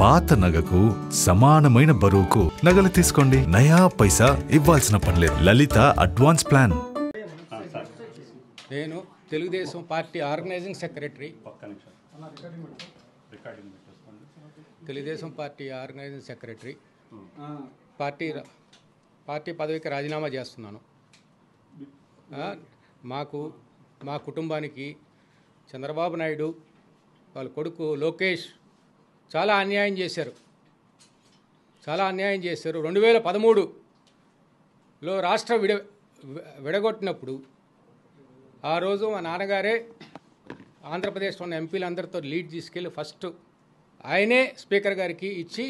పాత నగకు సమానమైన బరువుకు నగలు తీసుకోండి. నయా పైసా ఇవ్వాల్సిన పనిలేదు. Lalitha advance plan. నేను Telugu Desam party organising secretary. Telugu Desam party organising secretary. Party పదవికి రాజీనామా చేస్తున్నాను. మా కుటుంబానికి చంద్రబాబు నాయుడు వాళ్ళ కొడుకు లోకేష్ చాలా అన్యాయం చేశారు. 2013లో రాష్ట్రం విడగొట్టినప్పుడు ఆ రోజు మా నాన్నగారే ఆంధ్రప్రదేశ్లో ఉన్న ఎంపీలందరితో లీడ్ తీసుకెళ్ళి ఫస్ట్ ఆయనే స్పీకర్ గారికి ఇచ్చి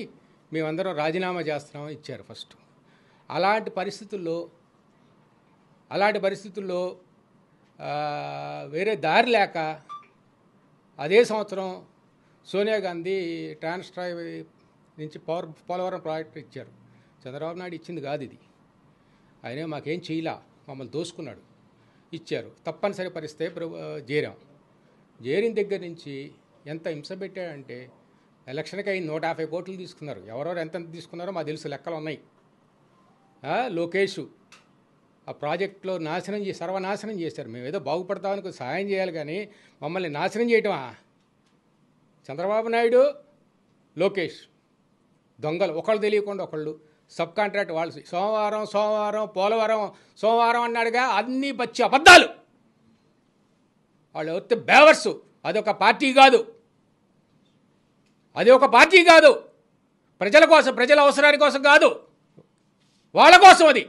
మేమందరం రాజీనామా చేస్తున్నామని ఇచ్చారు ఫస్ట్. అలాంటి పరిస్థితుల్లో వేరే దారి లేక అదే సంవత్సరం సోనియా గాంధీ ట్రాన్స్ట్రాయ్ నుంచి పోలవరం ప్రాజెక్టు ఇచ్చారు. చంద్రబాబు నాయుడు ఇచ్చింది కాదు ఇది. ఆయనే మాకేం చేయలా, మమ్మల్ని దోసుకున్నాడు. ఇచ్చారు. తప్పనిసరి పరిస్థితే చేరిన దగ్గర నుంచి ఎంత హింస పెట్టాడంటే ఎలక్షన్కి అయింది 150 కోట్లు తీసుకున్నారు. ఎవరెవరు ఎంత తీసుకున్నారో మాకు తెలుసు, లెక్కలు ఉన్నాయి. లోకేష్ ఆ ప్రాజెక్టులో సర్వనాశనం చేశారు. మేము ఏదో బాగుపడతామని సహాయం చేయాలి కానీ మమ్మల్ని నాశనం చేయటమా? చంద్రబాబు నాయుడు, లోకేష్ దొంగలు. ఒకళ్ళు తెలియకుండా ఒకళ్ళు సబ్ కాంట్రాక్ట్ వాళ్ళు. సోమవారం అన్నాడుగా, అన్నీ పచ్చి అబద్ధాలు. వాళ్ళు వస్తే బేవర్సు. అదొక పార్టీ కాదు. ప్రజల కోసం, ప్రజల అవసరాని కోసం కాదు, వాళ్ళ కోసం. అది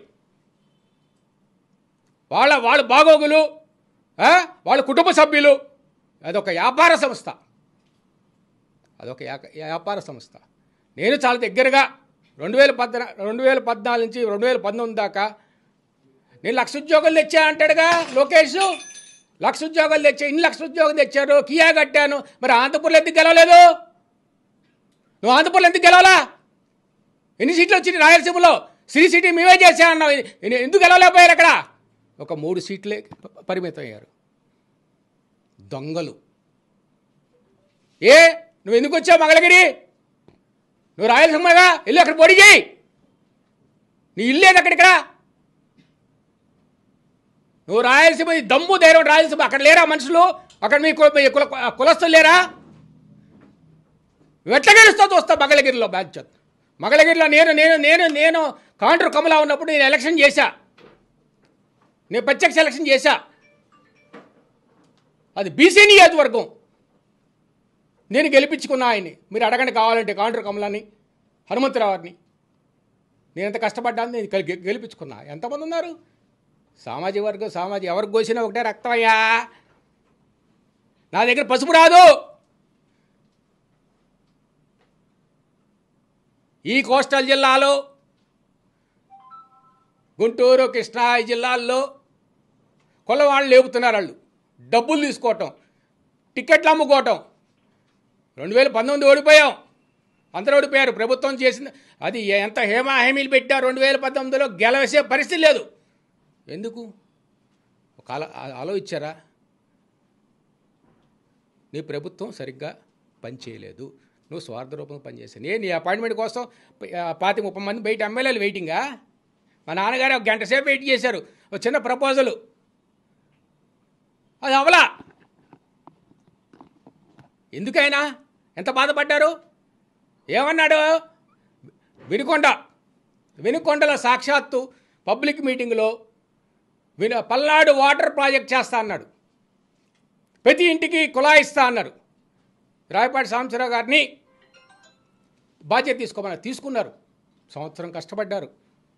వాళ్ళ బాగోగులు, వాళ్ళ కుటుంబ సభ్యులు. అదొక వ్యాపార సంస్థ. నేను చాలా దగ్గరగా 2014 నుంచి 2019 దాకా నేను 1,00,000 ఉద్యోగాలు తెచ్చా అంటాడుగా లోకేష్. 1,00,000 ఉద్యోగాలు తెచ్చా, ఇన్ని 1,00,000 ఉద్యోగం తెచ్చారు, కియా కట్టాను. మరి ఆంధ్రపూర్లో ఎందుకు గెలవలేదు? నువ్వు ఆంధ్రపూర్లో ఎందుకు గెలవాలా? ఎన్ని సీట్లు వచ్చింది రాయలసీమలో? శ్రీ సిటీ మేమే చేసా అన్నావు. ఎందుకు గెలవలేకపోయారు? అక్కడ ఒక 3 సీట్లే పరిమితం అయ్యారు. దొంగలు. నువ్వు ఎందుకు వచ్చావు మంగళగిరి? నువ్వు రాయలసీమగా వెళ్ళి అక్కడ పోటీ చేయి. నీ ఇల్లేది అక్కడిక్కడ. నువ్వు రాయలసీమ దమ్ము ధైర్యం. రాయలసీమ అక్కడ లేరా మనుషులు? అక్కడ మీ కులస్తులు లేరా? నువ్వు ఎట్లా గెలుస్తావు చూస్తా మంగళగిరిలో. మంగళగిరిలో నేను కాండ్రు కమలా ఉన్నప్పుడు నేను ఎలక్షన్ చేశా. నేను ప్రత్యక్ష ఎలక్షన్ చేశా. అది బీసీ నియోజకవర్గం. నేను గెలిపించుకున్నా ఆయన్ని. మీరు అడగండి కావాలంటే కాండ్రు కమలాని, హనుమంతరావుని. నేను ఎంత కష్టపడ్డాను, నేను గెలిపించుకున్నా. ఎంతమంది ఉన్నారు? సామాజిక వర్గం ఎవరికి కోసినా ఒకటే రక్తమయ్యా. నా దగ్గర పసుపు రాదు. ఈ కోస్టల్ జిల్లాలో, గుంటూరు, కృష్ణా జిల్లాల్లో కొల్లవాళ్ళు లేపుతున్నారు. వాళ్ళు డబ్బులు తీసుకోవటం, టికెట్లు అమ్ముకోవటం. 2019 ఓడిపోయాం, అందరూ ఓడిపోయారు. ప్రభుత్వం చేసింది అది ఎంత హేమీలు పెట్టా. 2019లో గెలవేసే పరిస్థితి లేదు. ఎందుకు? ఒక ఆలోచించారా? నీ ప్రభుత్వం సరిగ్గా పనిచేయలేదు, నువ్వు స్వార్థ రూపంగా పనిచేసావు. నీ అపాయింట్మెంట్ కోసం 25-30 మంది బయట ఎమ్మెల్యేలు వెయిటింగా. మా నాన్నగారు 1 గంట సేపు వెయిట్ చేశారు. ఒక చిన్న ప్రపోజలు, అది అవలా. ఎందుకైనా ఎంత బాధపడ్డారు? ఏమన్నాడు? వినుకొండలో సాక్షాత్తు పబ్లిక్ మీటింగ్లో పల్నాడు వాటర్ ప్రాజెక్ట్ చేస్తా అన్నాడు. ప్రతి ఇంటికి కుళాయి ఇస్తా అన్నారు. రాయపాటి సాంబశివరావు గారిని బాధ్యత తీసుకున్నారు. సంవత్సరం కష్టపడ్డారు.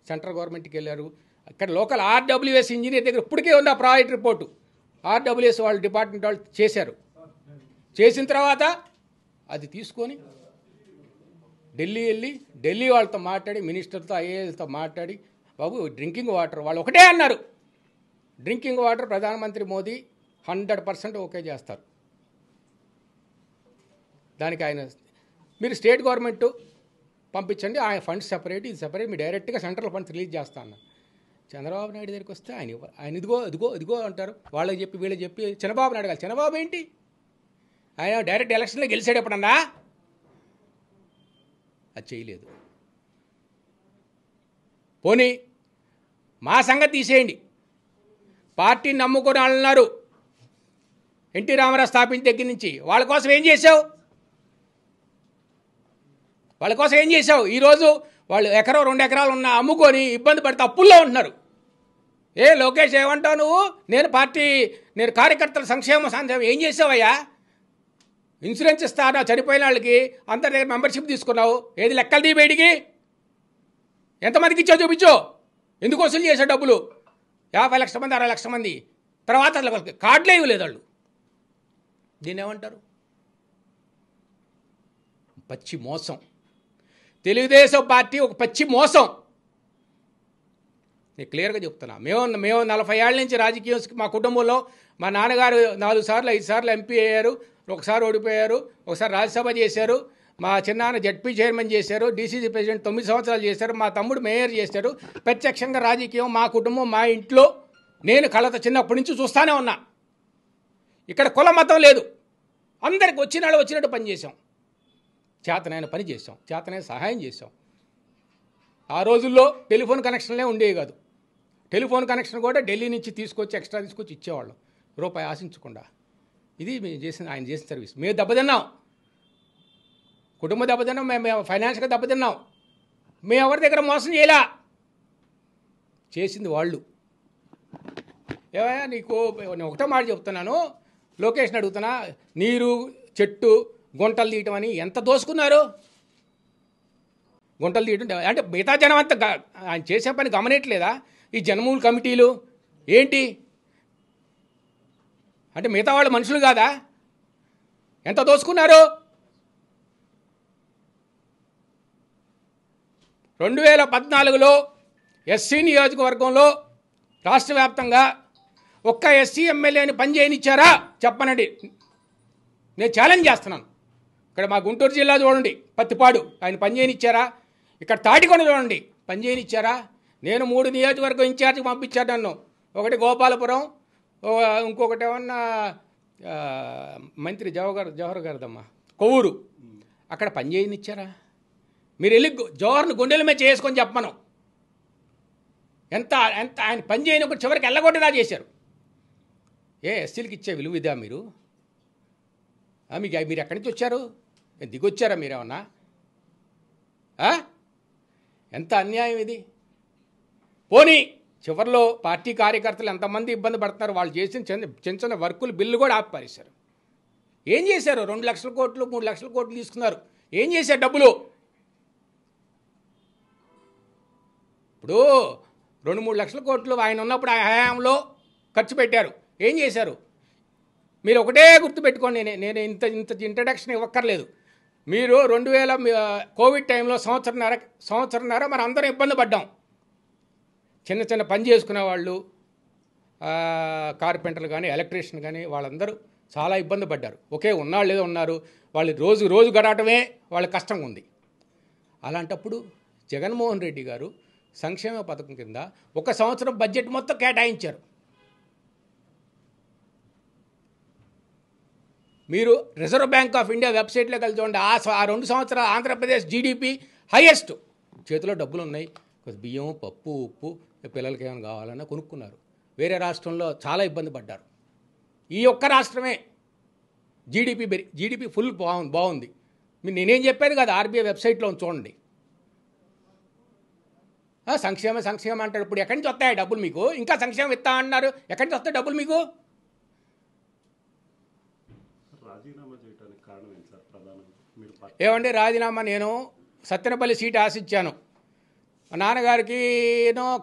సెంట్రల్ గవర్నమెంట్కి వెళ్ళారు. అక్కడ లోకల్ ఆర్డబ్ల్యూఎస్ ఇంజనీర్ దగ్గర ఇప్పటికే ఉంది ఆ ప్రాజెక్ట్ రిపోర్టు. ఆర్డబ్ల్యూఎస్ వాళ్ళు డిపార్ట్మెంట్ వాళ్ళు చేశారు. చేసిన తర్వాత అది తీసుకొని ఢిల్లీ వాళ్ళతో మాట్లాడి, మినిస్టర్తో, ఐఏఎస్తో మాట్లాడి, బాబు డ్రింకింగ్ వాటర్ వాళ్ళు ఒకటే అన్నారు. డ్రింకింగ్ వాటర్ ప్రధానమంత్రి మోదీ 100% ఓకే చేస్తారు. దానికి ఆయన మీరు స్టేట్ గవర్నమెంట్ పంపించండి, ఆయన ఫండ్స్ సెపరేట్, ఇది సెపరేట్, మీరు డైరెక్ట్గా సెంట్రల్ ఫండ్స్ రిలీజ్ చేస్తా అన్నారు. చంద్రబాబు నాయుడు దగ్గరికి వస్తే ఆయన ఇదిగో అంటారు. వాళ్ళకి చెప్పి వీళ్ళకి చెప్పి చంద్రబాబు నాయుడు కాదు. చంద్రబాబు ఏంటి? ఆయన డైరెక్ట్ ఎలక్షన్లో గెలిచాడు ఎప్పుడన్నా? అది చేయలేదు. పోనీ మా సంగతి తీసేయండి, పార్టీని నమ్ముకొని వాళ్ళు ఉన్నారు, ఎన్టీ రామారావు స్థాపించిన దగ్గర నుంచి. వాళ్ళ కోసం ఏం చేశావు? వాళ్ళ కోసం ఏం చేశావు? ఈరోజు వాళ్ళు ఎకరం 2 ఎకరాలు ఉన్న అమ్ముకొని ఇబ్బంది పడితే అప్పుల్లో ఉంటున్నారు. లోకేష్ ఏమంటావు నువ్వు? నేను కార్యకర్తల సంక్షేమ ఏం చేసావయ్యా? ఇన్సూరెన్స్ ఇస్తానా చనిపోయిన వాళ్ళకి, అందరి దగ్గర మెంబర్షిప్ తీసుకున్నావు, ఏది లెక్కలు తీ బయటికి? ఎంతమందికి ఇచ్చావు చూపించు. ఎందుకు వసూలు చేసే డబ్బులు? 50 లక్షల మంది, 60 లక్షల మంది. తర్వాత అసలు కార్డులే ఇవ్వలేదు వాళ్ళు. దీన్ని ఏమంటారు? పచ్చి మోసం. తెలుగుదేశం పార్టీ ఒక పచ్చి మోసం. నేను క్లియర్గా చెప్తున్నా. మేము 40 ఏళ్ళ నుంచి రాజకీయం, మా కుటుంబంలో మా నాన్నగారు 4 సార్లు 5 సార్లు ఎంపీ అయ్యారు, ఒకసారి ఓడిపోయారు, ఒకసారి రాజ్యసభ చేశారు, మా చిన్నాన్న జడ్పీ చైర్మన్ చేశారు, డీసీసీ ప్రెసిడెంట్ 9 సంవత్సరాలు చేశారు, మా తమ్ముడు మేయర్ చేశారు. ప్రత్యక్షంగా రాజకీయం మా కుటుంబం, మా ఇంట్లో నేను కళ్ళతో చిన్నప్పటి నుంచి చూస్తూనే ఉన్నా. ఇక్కడ కుల మతం లేదు, అందరికి వచ్చినట్టు పని చేసాం, చేతనైన పని చేసాం, చేతనైన సహాయం చేసాం. ఆ రోజుల్లో టెలిఫోన్ కనెక్షన్లే ఉండేవి కాదు. టెలిఫోన్ కనెక్షన్ కూడా ఢిల్లీ నుంచి ఎక్స్ట్రా తీసుకొచ్చి ఇచ్చేవాళ్ళం, రూపాయి ఆశించకుండా. ఇది ఆయన చేసిన సర్వీస్. మేము దెబ్బతిన్నాం, కుటుంబ దెబ్బతిన్నాం, మేము ఫైనాన్షియల్గా దెబ్బతిన్నాం. మేము ఎవరి దగ్గర మోసం చేయలా, చేసింది వాళ్ళు. ఏమయ్యా నీకు నేను ఒకటే మాట చెప్తున్నాను, లోకేష్ని అడుగుతున్నా, నీరు చెట్టు గుంటలు తీయటం అని ఎంత దోసుకున్నారు? గుంటలు తీయటం అంటే మిగతా జనం అంతా ఆయన చేసే పని గమనించలేదా? ఈ జనమూలు కమిటీలు ఏంటి అంటే మిగతా వాళ్ళు మనుషులు కాదా? ఎంత దోసుకున్నారు? 2014లో ఎస్సీ నియోజకవర్గంలో రాష్ట్ర వ్యాప్తంగా ఒక్క ఎస్సీ ఎమ్మెల్యేని పనిచేయనిచ్చారా చెప్పనండి. నేను ఛాలెంజ్ చేస్తున్నాను. ఇక్కడ మా గుంటూరు జిల్లా చూడండి, పత్తిపాడు, ఆయన పనిచేయనిచ్చారా? ఇక్కడ తాటికొండ చూడండి, పనిచేయనిచ్చారా? నేను 3 నియోజకవర్గం ఇన్ఛార్జ్కి పంపించాను నన్ను. ఒకటి గోపాలపురం, ఇంకొకటి ఏమన్నా మంత్రి జవహర్ గారిదమ్మా కొవ్వూరు, అక్కడ పనిచేయనిచ్చారా? మీరు వెళ్ళి జవహర్ని గుండెల మీద చేసుకొని చెప్పమను. ఎంత ఎంత ఆయన పని చేయని చివరికి వెళ్ళగొట్టేలా చేశారు. ఎస్సీలకి ఇచ్చే విలువ ఇదా మీరు? మీరు ఎక్కడి నుంచి వచ్చారు? దిగొచ్చారా మీరేమన్నా? ఎంత అన్యాయం ఇది. పోనీ చివరిలో పార్టీ కార్యకర్తలు ఎంతమంది ఇబ్బంది పడుతున్నారు, వాళ్ళు చేసిన చిన్న చిన్న వర్కులు బిల్లు కూడా ఆపిపారేశారు. ఏం చేశారు? 2 లక్షల కోట్లు 3 లక్షల కోట్లు తీసుకున్నారు. ఏం చేశారు డబ్బులు? ఇప్పుడు 2-3 లక్షల కోట్లు ఆయన ఉన్నప్పుడు ఆ హయాంలో ఖర్చు పెట్టారు. ఏం చేశారు? మీరు ఒకటే గుర్తుపెట్టుకోండి, నేను ఇంత ఇంట్రడక్షన్ ఇవ్వక్కర్లేదు. మీరు 2000 కోవిడ్ టైంలో సంవత్సరంన్నర మరి అందరం ఇబ్బంది పడ్డాం. చిన్న చిన్న పని చేసుకునే వాళ్ళు, కార్పెంటర్లు కానీ ఎలక్ట్రీషియన్ కానీ వాళ్ళందరూ చాలా ఇబ్బంది పడ్డారు. ఉన్నాళ్ళు ఏదో ఉన్నారు, వాళ్ళు రోజు గడవటమే వాళ్ళ కష్టంగా ఉంది. అలాంటప్పుడు జగన్మోహన్ రెడ్డి గారు సంక్షేమ పథకం కింద 1 సంవత్సరం బడ్జెట్ మొత్తం కేటాయించారు. మీరు రిజర్వ్ బ్యాంక్ ఆఫ్ ఇండియా వెబ్సైట్లో కలిసి చూడండి. ఆ 2 సంవత్సరాలు ఆంధ్రప్రదేశ్ జీడిపి హైయెస్ట్. చేతిలో డబ్బులు ఉన్నాయి, బియ్యం, పప్పు, ఉప్పు, పిల్లలకి ఏమైనా కావాలన్నా కొనుక్కున్నారు. వేరే రాష్ట్రంలో చాలా ఇబ్బంది పడ్డారు. ఈ ఒక్క రాష్ట్రమే జీడిపి ఫుల్ బాగుంది. నేనేం చెప్పాను కదా, ఆర్బీఐ వెబ్సైట్లో చూడండి. సంక్షేమం అంటారు. ఇప్పుడు ఎక్కడి నుంచి వస్తాయి డబ్బులు మీకు? ఇంకా సంక్షేమం ఇస్తా అన్నారు, ఎక్కడి నుంచి వస్తాయి డబ్బులు మీకు? ఏమండి రాజీనామా? నేను సత్తెనపల్లి సీటు ఆశించాను. మా నాన్నగారికి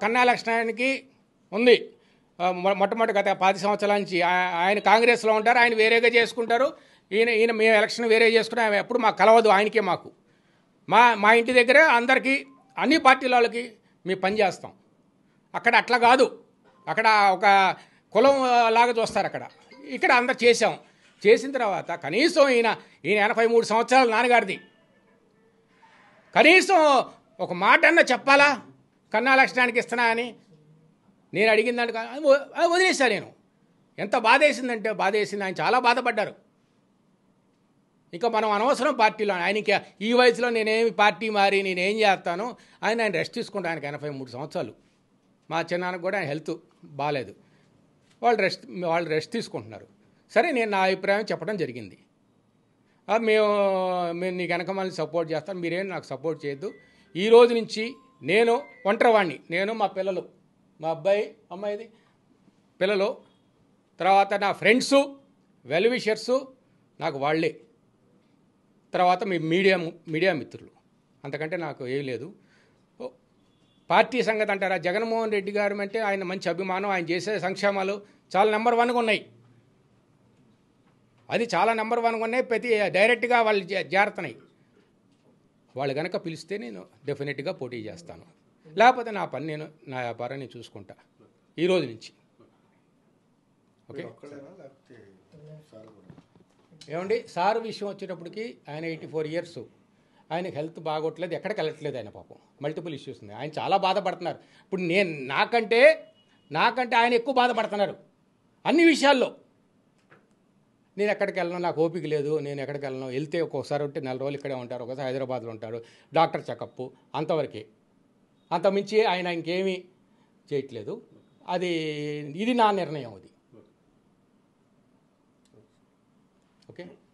కన్నా లక్ష్మణానికి ఉంది మొట్టమొదటి గత 10 సంవత్సరాల నుంచి. ఆయన కాంగ్రెస్లో ఉంటారు, ఆయన వేరేగా చేసుకుంటారు, ఈయన మేము ఎలక్షన్ వేరే చేసుకుని ఆయన ఎప్పుడు మాకు కలవదు, ఆయనకే మాకు. మా ఇంటి దగ్గరే అందరికీ అన్ని పార్టీల వాళ్ళకి మేము పని చేస్తాం. అక్కడ అట్లా కాదు, అక్కడ ఒక కులం లాగా చూస్తారు. ఇక్కడ అందరు చేసిన తర్వాత కనీసం ఈయన 83 సంవత్సరాలు నాన్నగారిది, కనీసం ఒక మాట అన్నా చెప్పాలా కన్నా లక్ష్మణానికి ఇస్తున్నా అని. నేను అడిగిన దానికి వదిలేసా. నేను ఎంత బాధేసిందంటే ఆయన చాలా బాధపడ్డారు. ఇంకా మనం అనవసరం పార్టీలో ఆయనకి ఈ వయసులో నేనేమి పార్టీ మారి నేనేం చేస్తాను ఆయన రెస్ట్ తీసుకుంటాను. ఆయనకి 83 సంవత్సరాలు. మా చిన్నాన్నకు కూడా ఆయన హెల్త్ బాగాలేదు. వాళ్ళు రెస్ట్ తీసుకుంటున్నారు. సరే, నేను నా అభిప్రాయం చెప్పడం జరిగింది. మేము నీకు వెనక మళ్ళీ సపోర్ట్ చేస్తాను, మీరేం నాకు సపోర్ట్ చేయొద్దు. ఈ రోజు నుంచి నేను ఒంటరివాణ్ణి, నేను మా పిల్లలు, మా అబ్బాయి అమ్మాయిది పిల్లలు, తర్వాత నా ఫ్రెండ్సు, వెల్ విషర్సు నాకు వాళ్ళే, తర్వాత మీ మీడియా మిత్రులు, అంతకంటే నాకు ఏం లేదు. పార్టీ సంగతి అంటారా, జగన్మోహన్ రెడ్డి గారు అంటే ఆయన మంచి అభిమానం, ఆయన చేసే సంక్షేమాలు చాలా నెంబర్ 1గా ఉన్నాయి. అది చాలా నెంబర్ 1గా ఉన్నాయి. ప్రతి డైరెక్ట్గా వాళ్ళు చేరుతున్నాయి. వాళ్ళు కనుక పిలిస్తే నేను డెఫినెట్గా పోటీ చేస్తాను. లేకపోతే నా పని నేను, నా వ్యాపారాన్ని చూసుకుంటా ఈ రోజు నుంచి. ఓకే. ఏమండి, సార్ విషయం వచ్చేటప్పటికి ఆయన 84 ఇయర్స్, ఆయనకి హెల్త్ బాగోట్లేదు, ఎక్కడికి వెళ్ళట్లేదు. ఆయన పాపం మల్టిపుల్ ఇష్యూస్ ఉన్నాయి. ఆయన చాలా బాధపడుతున్నారు. ఇప్పుడు నాకంటే ఆయన ఎక్కువ బాధపడుతున్నారు అన్ని విషయాల్లో. నేను ఎక్కడికి వెళ్ళను, నాకు ఓపిక లేదు, నేను ఎక్కడికి వెళ్ళను. వెళ్తే ఒక్కోసారి ఉంటే 4 రోజులు ఇక్కడే ఉంటారు, ఒకసారి హైదరాబాద్లో ఉంటారు, డాక్టర్ చెకప్ అంతవరకే. అంతమించి ఆయన ఇంకేమీ చేయట్లేదు. ఇది నా నిర్ణయం. అది ఓకే.